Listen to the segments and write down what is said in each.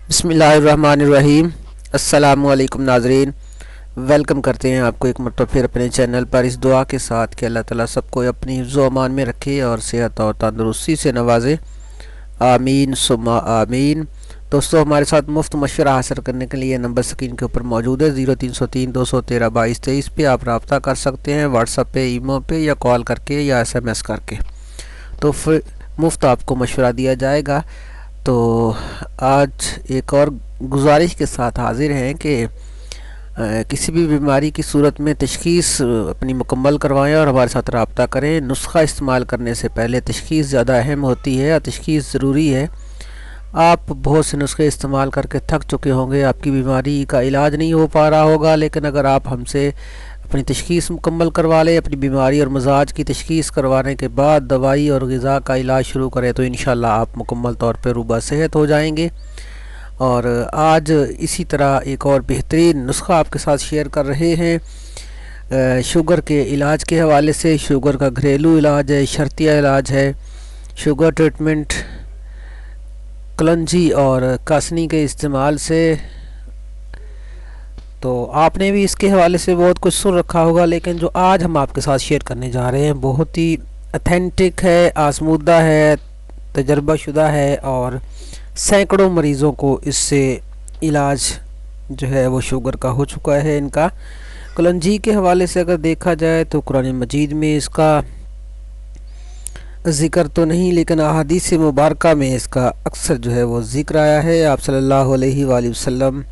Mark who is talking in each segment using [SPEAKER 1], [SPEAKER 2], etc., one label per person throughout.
[SPEAKER 1] बिस्मिल्लाहिर्रहमानिर्रहीम। अस्सलामु अलैकुम नाज़रीन, वेलकम करते हैं आपको एक मरतबा फिर अपने चैनल पर, इस दुआ के साथ कि अल्लाह ताला सबको अपनी हिफ्ज़-ओ अमान में रखे और सेहत और तंदुरुस्ती से नवाजे। आमीन सुम्मा आमीन। दोस्तों, हमारे साथ मुफ्त मशवरा हासिल करने के लिए नंबर स्क्रीन के ऊपर मौजूद है। 0303 213 2223 पे आप रब्ता कर सकते हैं, व्हाट्सएप पे, ईमो पे, या कॉल करके या SMS करके। तो फिर मुफ्त आपको मशवरा दिया जाएगा। तो आज एक और गुजारिश के साथ हाज़िर हैं कि किसी भी बीमारी की सूरत में तशख़ीस अपनी मुकम्मल करवाएं और हमारे साथ रब्ता करें। नुस्खा इस्तेमाल करने से पहले तशख़ीस ज़्यादा अहम होती है और तशख़ीस ज़रूरी है। आप बहुत से नुस्खे इस्तेमाल करके थक चुके होंगे, आपकी बीमारी का इलाज नहीं हो पा रहा होगा, लेकिन अगर आप हमसे अपनी तशख़ीस मुकम्मल करवा लें, अपनी बीमारी और मजाज की तशख़ीस करवाने के बाद दवाई और ग़िज़ा का इलाज शुरू करें, तो इंशाअल्लाह आप मुकम्मल तौर पर रूबा सेहत हो जाएंगे। और आज इसी तरह एक और बेहतरीन नुस्खा आपके साथ शेयर कर रहे हैं। शुगर के इलाज के हवाले से, शुगर का घरेलू इलाज है, शर्तिया इलाज है। शुगर ट्रीटमेंट कलंजी और कासनी के इस्तेमाल से। तो आपने भी इसके हवाले से बहुत कुछ सुन रखा होगा, लेकिन जो आज हम आपके साथ शेयर करने जा रहे हैं बहुत ही ऑथेंटिक है, आजमूदा है, तजर्बा शुदा है और सैकड़ों मरीज़ों को इससे इलाज जो है वो शुगर का हो चुका है। इनका कलंजी के हवाले से अगर देखा जाए तो कुरान मजीद में इसका ज़िक्र तो नहीं, लेकिन अहादीस मुबारका में इसका अक्सर जो है वो ज़िक्र आया है। आप सल्लल्लाहु अलैहि वसल्लम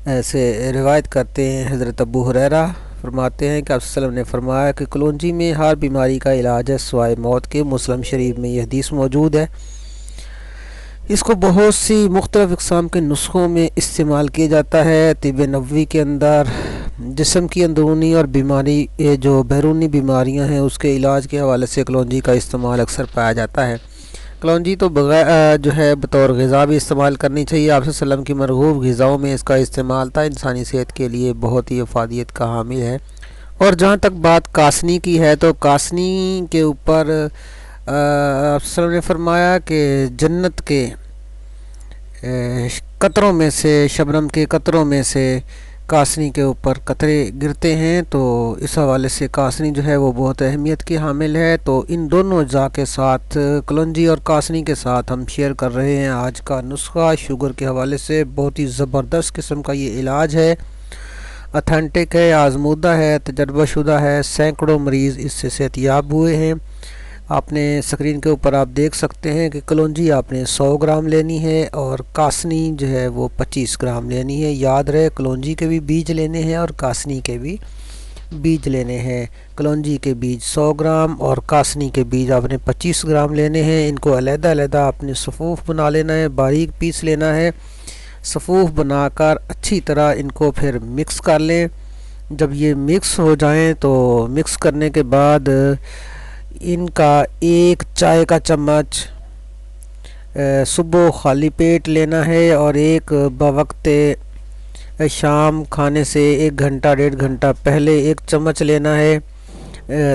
[SPEAKER 1] से रिवायत करते हैं, हज़रत अबू हुरैरा फरमाते हैं कि आप सल्लल्लाहु अलैहि वसल्लम ने फरमाया कि कलौंजी में हर बीमारी का इलाज है सिवाय मौत के। मुस्लिम शरीफ में यह हदीस मौजूद है। इसको बहुत सी मुख्तलिफ़ इक़साम के नुस्ख़ों में इस्तेमाल किया जाता है। तिब नबवी के अंदर जिस्म की अंदरूनी और बीमारी जो बैरूनी बीमारियां हैं उसके इलाज के हवाले से कलौंजी का इस्तेमाल अक्सर पाया जाता है। कलौंजी तो बगैर जो है बतौर ग़िज़ा भी इस्तेमाल करनी चाहिए। आप सल्लल्लाहु अलैहि वसल्लम की मरग़ूब ग़िज़ाओं में इसका इस्तेमाल था। इंसानी सेहत के लिए बहुत ही अफादियत का हामिल है। और जहाँ तक बात कासनी की है, तो कासनी के ऊपर आप सल्लल्लाहु अलैहि वसल्लम ने फरमाया कि जन्नत के कतरों में से, शबनम के कतरों में से कासनी के ऊपर कतरे गिरते हैं। तो इस हवाले से कासनी जो है वो बहुत अहमियत की हामिल है। तो इन दोनों अज़ा के साथ, कलौंजी और कासनी के साथ हम शेयर कर रहे हैं आज का नुस्खा शुगर के हवाले से। बहुत ही ज़बरदस्त किस्म का ये इलाज है, ऑथेंटिक है, आजमूदा है, तजर्बा शुदा है। सैकड़ों मरीज़ इससे सेहतयाब हुए हैं। आपने स्क्रीन के ऊपर आप देख सकते हैं कि कलौंजी आपने 100 ग्राम लेनी है और कासनी जो है वो 25 ग्राम लेनी है। याद रहे, कलौंजी के भी बीज लेने हैं और कासनी के भी बीज लेने हैं। कलौंजी के बीज 100 ग्राम और कासनी के बीज आपने 25 ग्राम लेने हैं। इनको अलग-अलग आपने सफ़ूफ़ बना लेना है, बारीक पीस लेना है। सफ़ूफ़ बनाकर अच्छी तरह इनको फिर मिक्स कर लें। जब ये मिक्स हो जाएं तो मिक्स करने के बाद इनका एक चाय का चम्मच सुबह खाली पेट लेना है और एक बवक्त शाम खाने से 1 घंटा 1.5 घंटा पहले 1 चम्मच लेना है।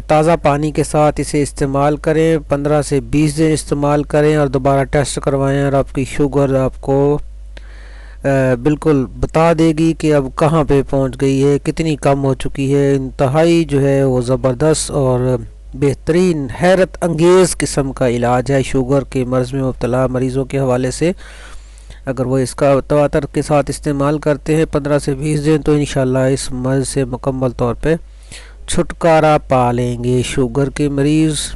[SPEAKER 1] ताज़ा पानी के साथ इसे इस्तेमाल करें। 15 से 20 दिन इस्तेमाल करें और दोबारा टेस्ट करवाएं और आपकी शुगर आपको बिल्कुल बता देगी कि अब कहाँ पे पहुँच गई है, कितनी कम हो चुकी है। इंतहाई जो है वो ज़बरदस्त और बेहतरीन हैरत अंगेज़ किस्म का इलाज है शुगर के मर्ज़ में मुब्तला मरीज़ों के हवाले से। अगर वो इसका तवातर के साथ इस्तेमाल करते हैं 15 से 20 दिन, तो इंशाअल्लाह इस मर्ज़ से मुकम्मल तौर पे छुटकारा पा लेंगे शुगर के मरीज़।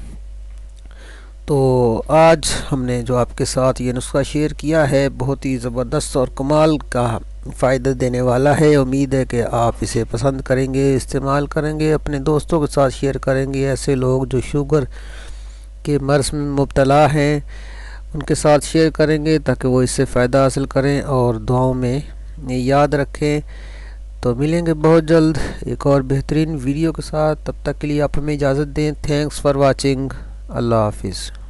[SPEAKER 1] तो आज हमने जो आपके साथ ये नुस्खा शेयर किया है बहुत ही ज़बरदस्त और कमाल का फ़ायदा देने वाला है। उम्मीद है कि आप इसे पसंद करेंगे, इस्तेमाल करेंगे, अपने दोस्तों के साथ शेयर करेंगे। ऐसे लोग जो शुगर के मर्ज़ में मुब्तला हैं उनके साथ शेयर करेंगे ताकि वो इससे फ़ायदा हासिल करें और दुआओं में याद रखें। तो मिलेंगे बहुत जल्द एक और बेहतरीन वीडियो के साथ। तब तक के लिए आप हमें इजाज़त दें। Thanks for watching. अल्लाह हाफिज़।